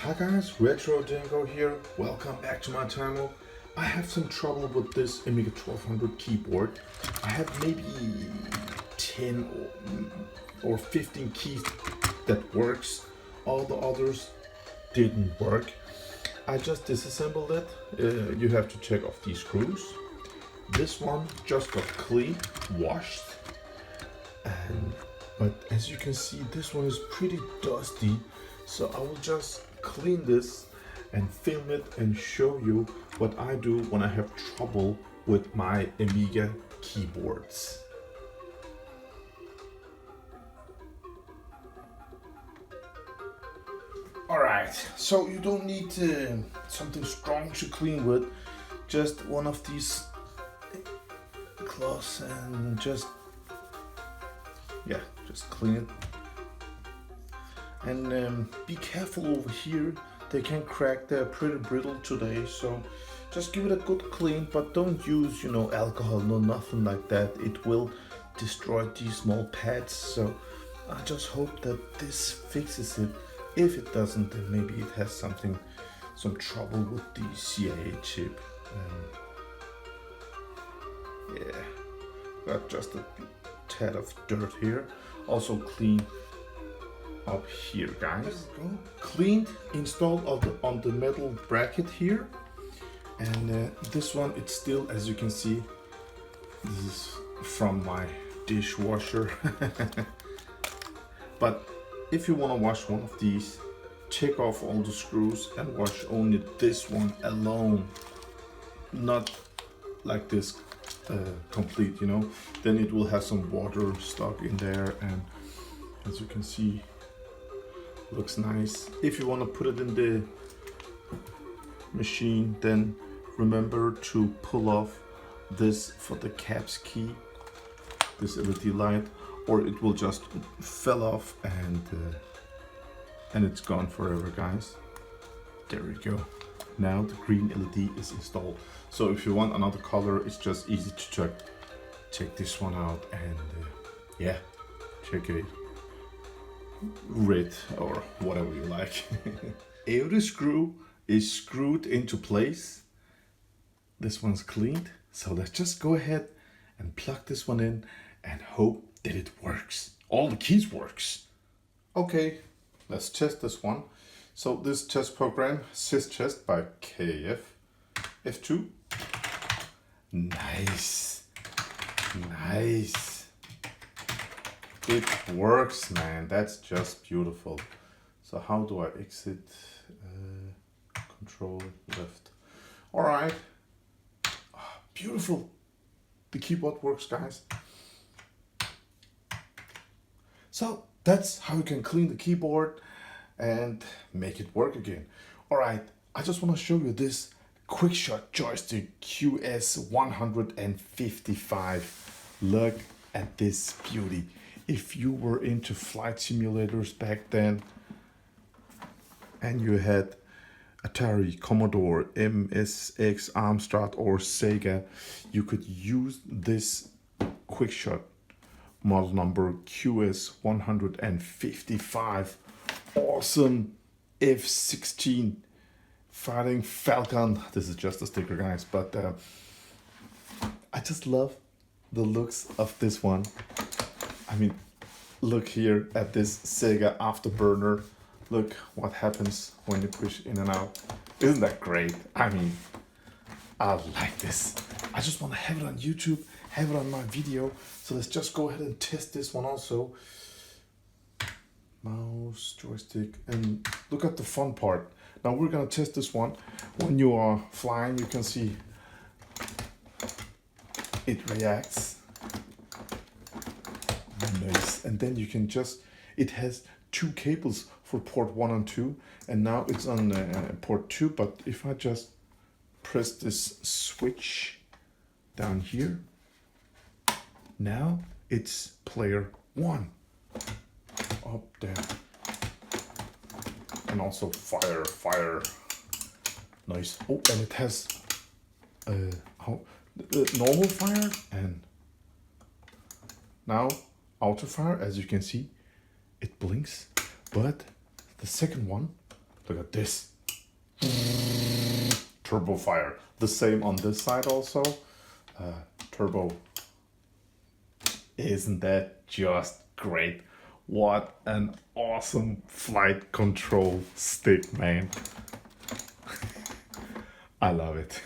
Hi guys, RETROCENGO here. Welcome back to my channel. I have some trouble with this Amiga 1200 keyboard. I have maybe 10 or 15 keys that works. All the others didn't work. I just disassembled it. You have to check off these screws. This one just got cleaned, washed. But as you can see, this one is pretty dusty. So I will just clean this and film it and show you what I do when I have trouble with my Amiga keyboards. Alright, so you don't need something strong to clean with, just one of these cloths and just clean it. And be careful over here, they can crack, they're pretty brittle today, so just give it a good clean, but don't use, alcohol, no, nothing like that. It will destroy these small pads, so I just hope that this fixes it. If it doesn't, then maybe it has some trouble with the CIA chip. Got just a tad of dirt here. Also clean up here, guys. Cleaned, installed on the metal bracket here, and this one, it's still, as you can see, this is from my dishwasher. But if you want to wash one of these, take off all the screws and wash only this one alone, not like this complete, then it will have some water stuck in there, and as you can see, looks nice. If you want to put it in the machine, then remember to pull off this for the caps key, this LED light, or it will just fell off and it's gone forever, guys. There we go. Now the green LED is installed. So if you want another color, it's just easy to take this one out and check it. Red or whatever you like. Every screw is screwed into place. This one's cleaned, so let's just go ahead and plug this one in and hope that it works. All the keys works. Okay, let's test this one. So this test program, SysTest by KF F2. Nice. It works, man. That's just beautiful. So how do I exit? Control left. All right. Beautiful. The keyboard works, guys. So that's how you can clean the keyboard and make it work again. All right. I just want to show you this QuickShot joystick QS155. Look at this beauty. If you were into flight simulators back then and you had Atari, Commodore, MSX, Amstrad or Sega, you could use this QuickShot model number QS155. Awesome F-16 Fighting Falcon. This is just a sticker, guys, but I just love the looks of this one. I mean, look here at this Sega Afterburner. Look what happens when you push in and out. Isn't that great? I mean, I like this. I just want to have it on YouTube, have it on my video. So let's just go ahead and test this one also. Mouse, joystick, and look at the fun part. Now we're gonna test this one. When you are flying, you can see it reacts. Nice. And then you can it has two cables for port 1 and 2, and now it's on port 2, but if I just press this switch down here, now it's player 1. Up, down. And also fire. Nice. Oh, and it has normal fire and now auto fire. As you can see, it blinks, but the second one, Look at this. Turbo fire. The same on this side also. Turbo. Isn't that just great? What an awesome flight control stick, man. I love it.